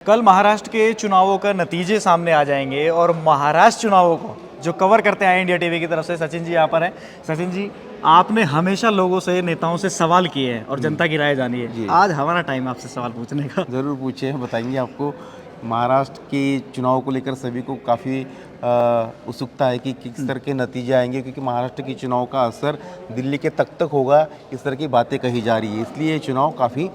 कल महाराष्ट्र के चुनावों का नतीजे सामने आ जाएंगे और महाराष्ट्र चुनावों को जो कवर करते आए इंडिया टीवी की तरफ से सचिन जी यहाँ पर हैं। सचिन जी, आपने हमेशा लोगों से, नेताओं से सवाल किए हैं और जनता की राय जानी है। जी, आज हमारा टाइम आपसे सवाल पूछने का। ज़रूर पूछिए, हम बताएंगे आपको। महाराष्ट्र के चुनाव को लेकर सभी को काफ़ी उत्सुकता है कि किस तरह के नतीजे आएंगे, क्योंकि महाराष्ट्र के चुनाव का असर दिल्ली के तक होगा, इस तरह की बातें कही जा रही है। इसलिए ये चुनाव काफ़ी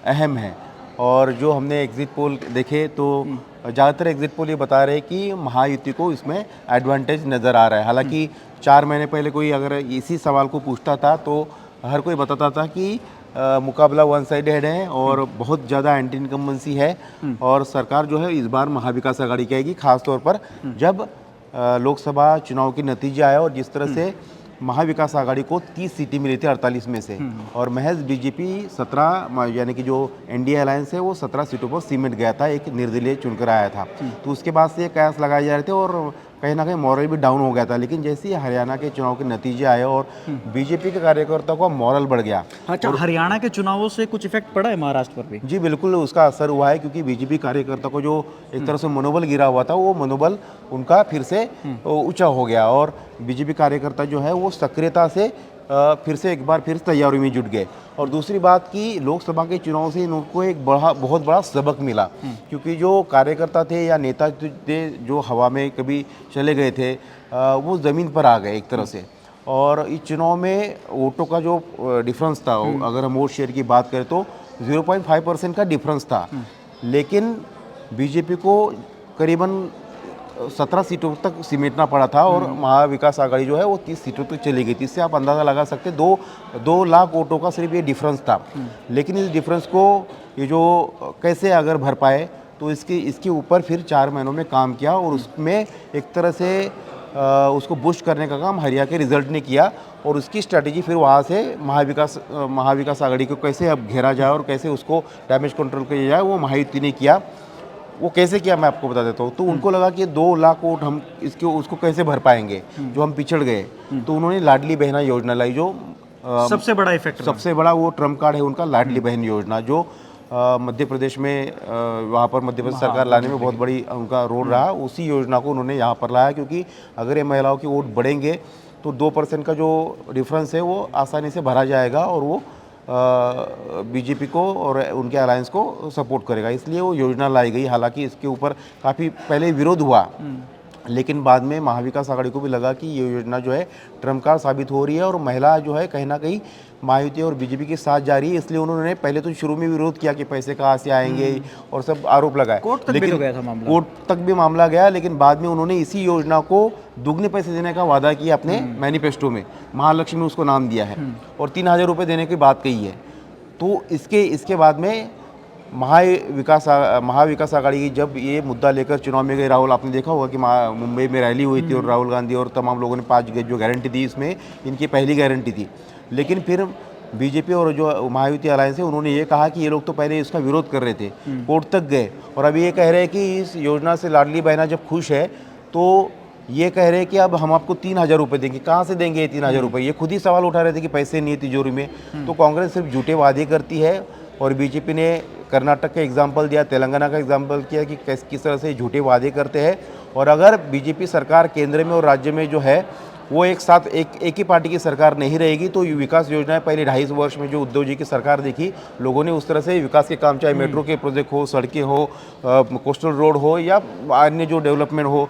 अहम है। और जो हमने एग्ज़िट पोल देखे तो ज़्यादातर एग्ज़िट पोल ये बता रहे हैं कि महायुति को इसमें एडवांटेज नज़र आ रहा है। हालांकि 4 महीने पहले कोई अगर इसी सवाल को पूछता था तो हर कोई बताता था कि मुकाबला वन साइडेड है और बहुत ज़्यादा एंटी इनकम्बेंसी है और सरकार जो है इस बार महाविकास आघाड़ी की आएगी। खासतौर पर जब लोकसभा चुनाव के नतीजे आए और जिस तरह से महाविकास आघाड़ी को 30 सीटें मिली थी 48 में से, और महज बीजेपी 17, यानी कि जो एनडीए अलायंस है वो 17 सीटों पर सीमेंट गया था, एक निर्दलीय चुनकर आया था। तो उसके बाद से ये कयास लगाए जा रहे थे और कहीं ना कहीं मॉरल भी डाउन हो गया था। लेकिन जैसे ही हरियाणा के चुनाव के नतीजे आए और बीजेपी के कार्यकर्ताओं का मॉरल बढ़ गया। अच्छा, हरियाणा के चुनावों से कुछ इफेक्ट पड़ा है महाराष्ट्र पर भी? जी बिल्कुल, उसका असर हुआ है, क्योंकि बीजेपी कार्यकर्ता को जो एक तरह से मनोबल गिरा हुआ था वो मनोबल उनका फिर से ऊंचा हो गया और बीजेपी कार्यकर्ता जो है वो सक्रियता से फिर से एक बार फिर तैयारी में जुट गए। और दूसरी बात कि लोकसभा के चुनाव से इनको एक बहुत बड़ा सबक मिला, क्योंकि जो कार्यकर्ता थे या नेता थे जो हवा में कभी चले गए थे वो ज़मीन पर आ गए एक तरह से। और इस चुनाव में वोटों का जो डिफरेंस था, अगर हम वोट शेयर की बात करें तो 0.5% का डिफरेंस था। लेकिन बीजेपी को करीबन 17 सीटों तक सिमेटना पड़ा था और महाविकास आघाड़ी जो है वो 30 सीटों तक चली गई थी। इससे आप अंदाज़ा लगा सकते, 2 लाख वोटों का सिर्फ ये डिफरेंस था। लेकिन इस डिफरेंस को ये जो कैसे अगर भर पाए, तो इसके ऊपर फिर 4 महीनों में काम किया और उसमें एक तरह से उसको बूस्ट करने का काम हरियाणा के रिजल्ट ने किया। और उसकी स्ट्रैटेजी फिर वहाँ से महाविकास आघाड़ी को कैसे अब घेरा जाए और कैसे उसको डैमेज कंट्रोल किया जाए, वो महायुति ने किया। वो कैसे किया मैं आपको बता देता हूँ। तो उनको लगा कि 2 लाख वोट हम उसको कैसे भर पाएंगे जो हम पिछड़ गए। तो उन्होंने लाडली बहना योजना लाई, जो सबसे बड़ा इफेक्ट, सबसे बड़ा वो ट्रम्प कार्ड है उनका, लाडली बहन योजना, जो मध्य प्रदेश में वहाँ पर मध्य प्रदेश सरकार लाने में बहुत बड़ी उनका रोल रहा। उसी योजना को उन्होंने यहाँ पर लाया, क्योंकि अगर ये महिलाओं के वोट बढ़ेंगे तो 2% का जो डिफरेंस है वो आसानी से भरा जाएगा और वो बीजेपी को और उनके अलायंस को सपोर्ट करेगा। इसलिए वो योजना लाई गई। हालांकि इसके ऊपर काफ़ी पहले विरोध हुआ, लेकिन बाद में महाविकास आघाड़ी को भी लगा कि ये योजना जो है ट्रम्प कार्ड साबित हो रही है और महिला जो है कहीं ना कहीं महायुति और बीजेपी के साथ जा रही है। इसलिए उन्होंने पहले तो शुरू में विरोध किया कि पैसे कहाँ से आएंगे और सब आरोप लगाए। कोर्ट तक भी तो गया था मामला। कोर्ट तक भी मामला गया, लेकिन बाद में उन्होंने इसी योजना को दुगने पैसे देने का वादा किया अपने मैनिफेस्टो में। महालक्ष्मी उसको नाम दिया है और 3000 रुपये देने की बात कही है। तो इसके बाद में महाविकास आघाड़ी की जब ये मुद्दा लेकर चुनाव में गए, राहुल, आपने देखा होगा कि मुंबई में रैली हुई थी और राहुल गांधी और तमाम लोगों ने 5 जो गारंटी दी, इसमें इनकी पहली गारंटी थी। लेकिन फिर बीजेपी और जो महायुति अलायंस है उन्होंने ये कहा कि ये लोग तो पहले इसका विरोध कर रहे थे, कोर्ट तक गए और अभी ये कह रहे हैं कि इस योजना से लाडली बहना जब खुश है तो ये कह रहे हैं कि अब हम आपको 3000 रुपये देंगे। कहाँ से देंगे ये 3000 रुपये? ये खुद ही सवाल उठा रहे थे कि पैसे नहीं है तिजोरी में। तो कांग्रेस सिर्फ झूठे वादे करती है और बीजेपी ने कर्नाटक का एग्जाम्पल दिया, तेलंगाना का एग्जाम्पल किया कि किस तरह से झूठे वादे करते हैं। और अगर बीजेपी सरकार केंद्र में और राज्य में जो है वो एक साथ एक ही पार्टी की सरकार नहीं रहेगी, तो विकास योजनाएं पहले 2.5 वर्ष में जो उद्धव जी की सरकार देखी, लोगों ने उस तरह से विकास के काम, चाहे मेट्रो के प्रोजेक्ट हो, सड़कें हो, कोस्टल रोड हो या अन्य जो डेवलपमेंट हो,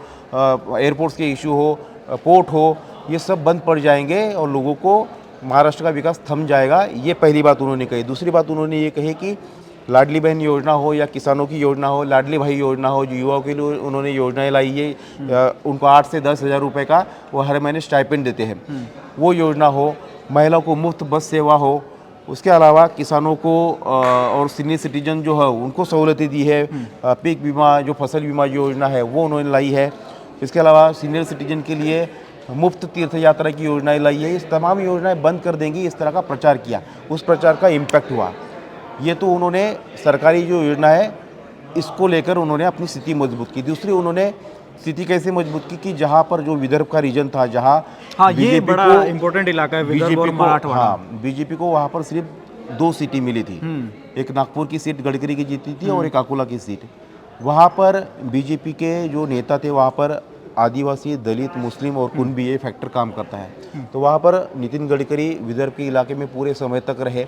एयरपोर्ट्स के इशू हो, पोर्ट हो, ये सब बंद पड़ जाएंगे और लोगों को महाराष्ट्र का विकास थम जाएगा। ये पहली बात उन्होंने कही। दूसरी बात उन्होंने ये कही कि लाडली बहन योजना हो या किसानों की योजना हो, लाडली भाई योजना हो, जो युवाओं के लिए उन्होंने योजनाएं लाई है, उनको 8 से 10 हज़ार रुपये का वो हर महीने स्टाइपेंड देते हैं, वो योजना हो, महिलाओं को मुफ्त बस सेवा हो, उसके अलावा किसानों को और सीनियर सिटीजन जो है उनको सहूलतें दी है, पीक बीमा जो फसल बीमा योजना है वो उन्होंने लाई है। इसके अलावा सीनियर सिटीजन के लिए मुफ्त तीर्थ यात्रा की योजनाएं लाई है। इस तमाम योजनाएं बंद कर देंगी, इस तरह का प्रचार किया। उस प्रचार का इम्पैक्ट हुआ। ये तो उन्होंने सरकारी जो योजना है इसको लेकर उन्होंने अपनी स्थिति मजबूत की। दूसरी उन्होंने स्थिति कैसे मजबूत की कि जहाँ पर जो विदर्भ का रीजन था, जहाँ ये बड़ा इंपॉर्टेंट इलाका है विदर्भ और मराठवाड़ा, बीजेपी को वहाँ पर सिर्फ 2 सीटें मिली थी। एक नागपुर की सीट गडकरी की जीती थी और एक अकोला की सीट। वहाँ पर बीजेपी के जो नेता थे वहाँ पर आदिवासी, दलित, मुस्लिम और कुणबी ये फैक्टर काम करता है। तो वहाँ पर नितिन गडकरी विदर्भ के इलाके में पूरे समय तक रहे।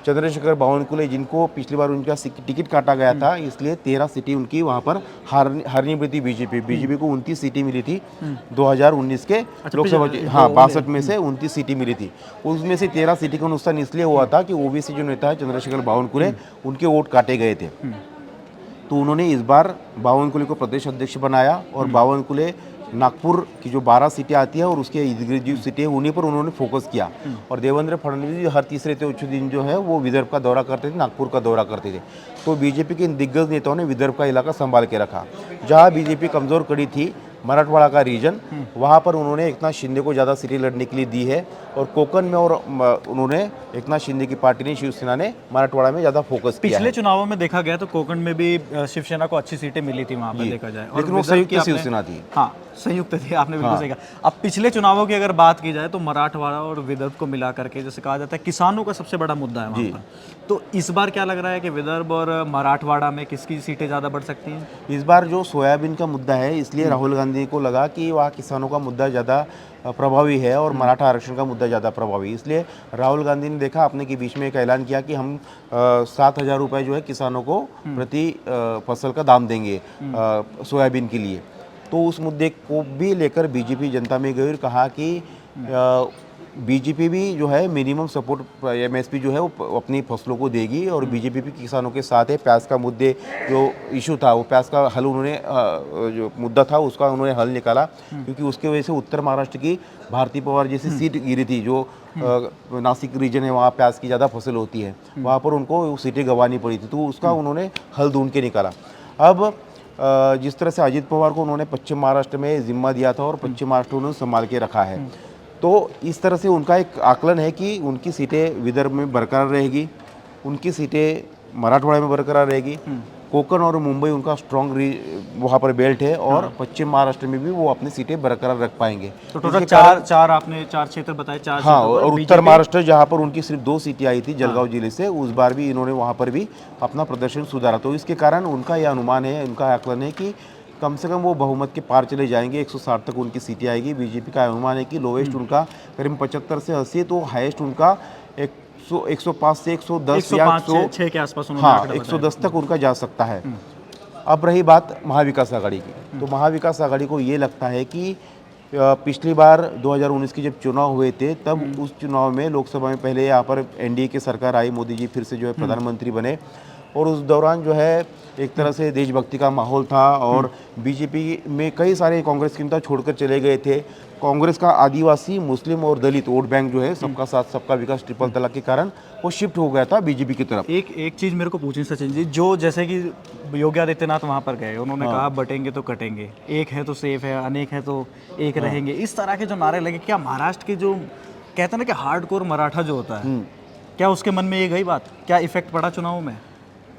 चंद्रशेखर बावनकुले जिनको पिछली बार उनका टिकट काटा गया था, इसलिए 13 सीटें उनकी वहाँ पर हारनी पड़ी थी बीजेपी को 29 सीटें मिली थी 2019 के लोकसभा। हाँ, 62 में से 29 सीटें मिली थी। उसमें से 13 सीटें का नुकसान इसलिए हुआ था कि ओबीसी जो नेता है चंद्रशेखर बावनकुले, उनके वोट काटे गए थे। तो उन्होंने इस बार बावनकुले को प्रदेश अध्यक्ष बनाया और बावनकुले नागपुर की जो 12 सीटें आती है और उसके इर्द गिर्द जो सीटें उन्हीं पर उन्होंने फोकस किया। और देवेंद्र फडणवीस जी हर तीसरे चौथे दिन जो है वो विदर्भ का दौरा करते थे, नागपुर का दौरा करते थे। तो बीजेपी के इन दिग्गज नेताओं ने विदर्भ का इलाका संभाल के रखा। जहाँ बीजेपी कमज़ोर कड़ी थी, मराठवाड़ा का रीजन, वहाँ पर उन्होंने एकनाथ शिंदे को ज़्यादा सीटें लड़ने के लिए दी है। और कोकण में और उन्होंने एकनाथ शिंदे की पार्टी ने, शिवसेना ने मराठवाड़ा में ज़्यादा फोकस किया। पिछले चुनावों में देखा गया तो कोकण में भी शिवसेना को अच्छी सीटें मिली थी वहाँ पर देखा जाए, और लेकिन वो संयुक्त शिवसेना थी। हाँ, संयुक्त थी, आपने बिल्कुल सही कहा। अब पिछले चुनावों की अगर बात की जाए तो मराठवाड़ा और विदर्भ को मिला करके जैसे कहा जाता है किसानों का सबसे बड़ा मुद्दा है वहाँ पर। तो इस बार क्या लग रहा है कि विदर्भ और मराठवाड़ा में किसकी सीटें ज़्यादा बढ़ सकती हैं? इस बार जो सोयाबीन का मुद्दा है, इसलिए राहुल गांधी को लगा कि वहाँ किसानों का मुद्दा ज़्यादा प्रभावी है और मराठा आरक्षण का मुद्दा ज़्यादा प्रभावी। इसलिए राहुल गांधी ने देखा आपने कि बीच में एक ऐलान किया कि हम 7,000 रुपये जो है किसानों को प्रति फसल का दाम देंगे सोयाबीन के लिए। तो उस मुद्दे को भी लेकर बीजेपी जनता में गई और कहा कि बीजेपी भी जो है मिनिमम सपोर्ट एमएसपी जो है वो अपनी फसलों को देगी और बीजेपी भी किसानों के साथ है। प्याज का मुद्दे जो इशू था, वो प्याज का हल उन्होंने जो मुद्दा था उसका उन्होंने हल निकाला, क्योंकि उसके वजह से उत्तर महाराष्ट्र की भारती पवार जैसी सीट गिरी थी। जो नासिक रीजन है वहाँ प्याज की ज़्यादा फसल होती है, वहाँ पर उनको सीटें गंवानी पड़ी थी, तो उसका उन्होंने हल ढूंढ के निकाला। अब जिस तरह से अजित पवार को उन्होंने पश्चिम महाराष्ट्र में जिम्मा दिया था और पश्चिम महाराष्ट्र उन्होंने संभाल के रखा है, तो इस तरह से उनका एक आकलन है कि उनकी सीटें विदर्भ में बरकरार रहेगी, उनकी सीटें मराठवाड़ा में बरकरार रहेगी। कोकण और मुंबई उनका स्ट्रॉन्ग वहाँ पर बेल्ट है और पश्चिम महाराष्ट्र में भी वो अपनी सीटें बरकरार रख पाएंगे। तो टोटल आपने चार क्षेत्र बताए, चार। हाँ, और उत्तर महाराष्ट्र जहाँ पर उनकी सिर्फ 2 सीटें आई थी जलगांव जिले से, उस बार भी इन्होंने वहाँ पर भी अपना प्रदर्शन सुधारा। तो इसके कारण उनका यह अनुमान है, उनका आकलन है कि कम से कम वो बहुमत के पार चले जाएंगे, 160 तक उनकी सीटें आएगी। बीजेपी का अनुमान है कि लोवेस्ट उनका करीब 75 से 80, तो हाईएस्ट उनका 105 से 110 या 106 के आसपास, हाँ 110 तक उनका जा सकता है। अब रही बात महाविकास आघाड़ी की, तो महाविकास आघाड़ी को ये लगता है कि पिछली बार 2019 के जब चुनाव हुए थे, तब उस चुनाव में लोकसभा में पहले यहाँ पर एनडीए की सरकार आई, मोदी जी फिर से जो है प्रधानमंत्री बने, और उस दौरान जो है एक तरह से देशभक्ति का माहौल था और बीजेपी में कई सारे कांग्रेस के नेता छोड़कर चले गए थे। कांग्रेस का आदिवासी, मुस्लिम और दलित वोट बैंक जो है सबका साथ सबका विकास ट्रिपल तलाक के कारण वो शिफ्ट हो गया था बीजेपी की तरफ। एक चीज़ मेरे को पूछनी सचिन जी, जो जैसे कि योगी आदित्यनाथ वहाँ पर गए, उन्होंने कहा बटेंगे तो कटेंगे, एक है तो सेफ है, अनेक है तो एक रहेंगे, इस तरह के जो नारे लगे, क्या महाराष्ट्र के जो कहते हैं ना कि हार्डकोर मराठा जो होता है, क्या उसके मन में ये गई बात? क्या इफेक्ट पड़ा चुनाव में?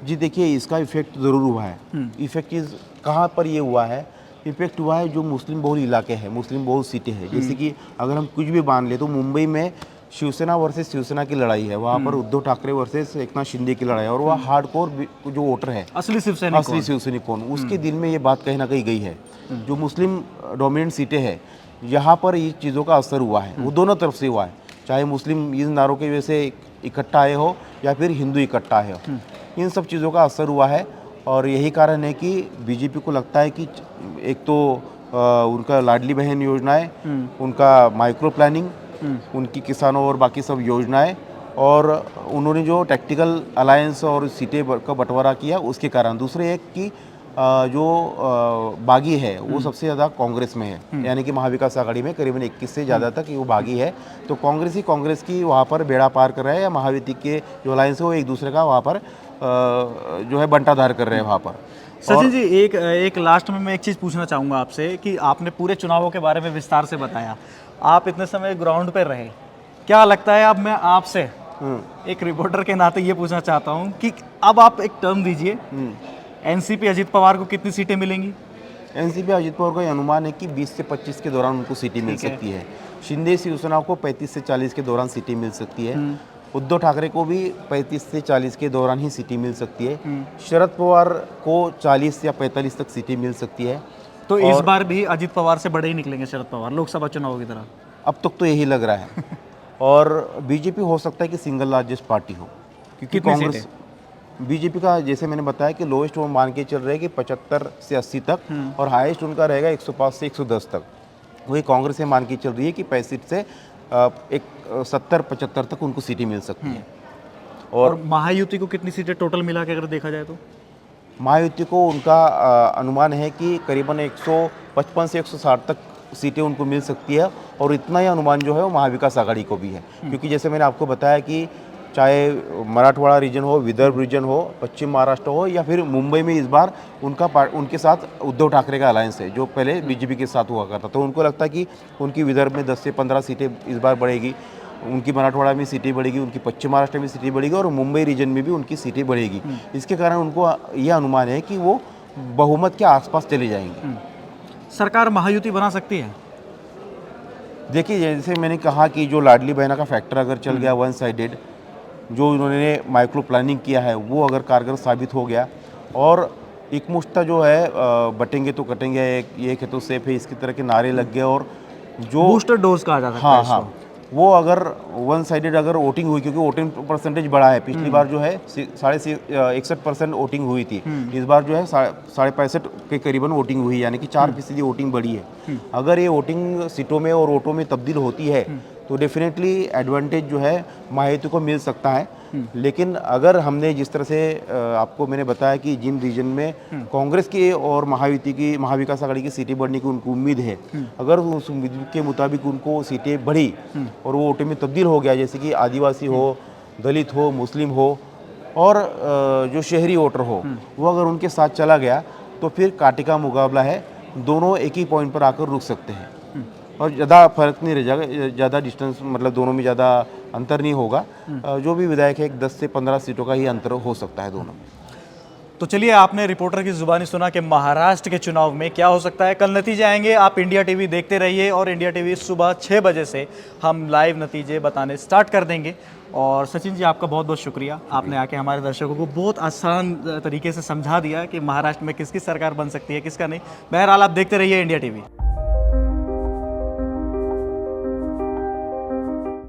जी देखिए, इसका इफेक्ट ज़रूर हुआ है। इफेक्ट इस कहाँ पर ये हुआ है? इफेक्ट हुआ है जो मुस्लिम बहुल इलाके हैं, मुस्लिम बहुल सीटें हैं। जैसे कि अगर हम कुछ भी मान ले तो मुंबई में शिवसेना वर्सेस शिवसेना की लड़ाई है, वहाँ पर उद्धव ठाकरे वर्सेस एकनाथ शिंदे की लड़ाई है, और वह हार्डकोर जो वोटर है, असली शिवसैनिक कौन, उसके दिल में ये बात कहीं ना कहीं गई है। जो मुस्लिम डोमिनेंट सीटें हैं, यहाँ पर ये चीज़ों का असर हुआ है, वो दोनों तरफ से हुआ है, चाहे मुस्लिम इन नारों की वजह से इकट्ठा आए हो या फिर हिंदू इकट्ठा आए हो, इन सब चीज़ों का असर हुआ है। और यही कारण है कि बीजेपी को लगता है कि एक तो उनका लाडली बहन योजनाएं, उनका माइक्रो प्लानिंग, उनकी किसानों और बाकी सब योजनाएं, और उन्होंने जो टैक्टिकल अलायंस और सीटें का बंटवारा किया उसके कारण। दूसरे एक कि जो बागी है वो सबसे ज़्यादा कांग्रेस में है, यानी कि महाविकास आघाड़ी में करीबन 21 से ज़्यादा तक वो बागी है। तो कांग्रेस की वहाँ पर बेड़ा पार कर रहा है, या महायुति के जो अलायंस है वो एक दूसरे का वहाँ पर जो है बंटाधार कर रहे हैं वहाँ पर। सचिन जी, एक लास्ट में मैं एक चीज़ पूछना चाहूँगा आपसे कि आपने पूरे चुनावों के बारे में विस्तार से बताया, आप इतने समय ग्राउंड पर रहे, क्या लगता है? अब मैं आपसे एक रिपोर्टर के नाते ये पूछना चाहता हूँ कि अब आप एक टर्म दीजिए, एनसीपी अजित पवार को कितनी सीटें मिलेंगी? एनसीपी अजित पवार का अनुमान है कि 20 से 25 के दौरान उनको सीटें मिल सकती है। शिंदे शिवसेना को 35 से 40 के दौरान सीटें मिल सकती है। उद्धव ठाकरे को भी 35 से 40 के दौरान ही सीटें मिल सकती है। शरद पवार को 40 या 45 तक सीटें मिल सकती है। तो इस बार भी अजीत पवार से बड़े ही निकलेंगे शरद पवार लोकसभा चुनाव की तरह? अब तक तो यही लग रहा है। और बीजेपी हो सकता है कि सिंगल लार्जेस्ट पार्टी हो, क्योंकि कितनी कांग्रेस बीजेपी का जैसे मैंने बताया कि लोएस्ट वो मान के चल रहे हैं कि 75 से 80 तक, और हाईएस्ट उनका रहेगा 105 से 110 तक। वही कांग्रेस से मान के चल रही है कि 65 से एक 70-75 तक उनको सीटें मिल सकती हैं। और महायुति को कितनी सीटें टोटल मिला के अगर देखा जाए तो? महायुति को उनका अनुमान है कि करीबन 155 से 160 तक सीटें उनको मिल सकती है, और इतना ही अनुमान जो है वो महाविकास आघाड़ी को भी है, क्योंकि जैसे मैंने आपको बताया कि चाहे मराठवाड़ा रीजन हो, विदर्भ रीजन हो, पश्चिम महाराष्ट्र हो, या फिर मुंबई में इस बार उनके साथ उद्धव ठाकरे का अलायंस है, जो पहले बीजेपी के साथ हुआ करता। तो उनको लगता है कि उनकी विदर्भ में 10 से 15 सीटें इस बार बढ़ेगी, उनकी मराठवाड़ा में सीटें बढ़ेगी, उनकी पश्चिम महाराष्ट्र में सीटें बढ़ेगी, और मुंबई रीजन में भी उनकी सीटें बढ़ेगी। इसके कारण उनको यह अनुमान है कि वो बहुमत के आसपास चले जाएंगे। सरकार महायुति बना सकती है? देखिए, जैसे मैंने कहा कि जो लाडली बहना का फैक्टर अगर चल गया वन साइडेड, जो उन्होंने माइक्रो प्लानिंग किया है वो अगर कारगर साबित हो गया, और एक मुश्ता जो है बटेंगे तो कटेंगे, ये खेतों सेफ है, इसकी तरह के नारे लग गए, और जो बूस्टर डोज कहा जा सकता है हाँ इसको। हाँ, वो अगर वन साइडेड अगर वोटिंग हुई, क्योंकि वोटिंग परसेंटेज बढ़ा है, पिछली बार जो है 61% वोटिंग हुई थी, इस बार जो है 65.5 के करीबन वोटिंग हुई, यानी कि 4% वोटिंग बढ़ी है। अगर ये वोटिंग सीटों में और वोटों में तब्दील होती है तो डेफिनेटली एडवांटेज जो है महायुति को मिल सकता है। लेकिन अगर हमने जिस तरह से आपको मैंने बताया कि जिन रीजन में कांग्रेस की और महायुति की, महाविकास आघाड़ी की सीटें बढ़ने की उनको उम्मीद है, अगर उस उम्मीद के मुताबिक उनको सीटें बढ़ी और वो वोटों में तब्दील हो गया, जैसे कि आदिवासी हो, दलित हो, मुस्लिम हो, और जो शहरी वोटर हो, वो अगर उनके साथ चला गया तो फिर कांटे का मुकाबला है, दोनों एक ही पॉइंट पर आकर रुक सकते हैं, और ज़्यादा फर्क नहीं रह जाएगा, ज़्यादा डिस्टेंस मतलब दोनों में ज़्यादा अंतर नहीं होगा। जो भी विधायक है 10 से 15 सीटों का ही अंतर हो सकता है दोनों में। तो चलिए, आपने रिपोर्टर की जुबानी सुना कि महाराष्ट्र के चुनाव में क्या हो सकता है। कल नतीजे आएंगे, आप इंडिया टीवी देखते रहिए, और इंडिया टीवी सुबह 6 बजे से हम लाइव नतीजे बताने स्टार्ट कर देंगे। और सचिन जी, आपका बहुत बहुत शुक्रिया, आपने आके हमारे दर्शकों को बहुत आसान तरीके से समझा दिया कि महाराष्ट्र में किसकी सरकार बन सकती है, किसका नहीं। बहरहाल, आप देखते रहिए इंडिया टीवी।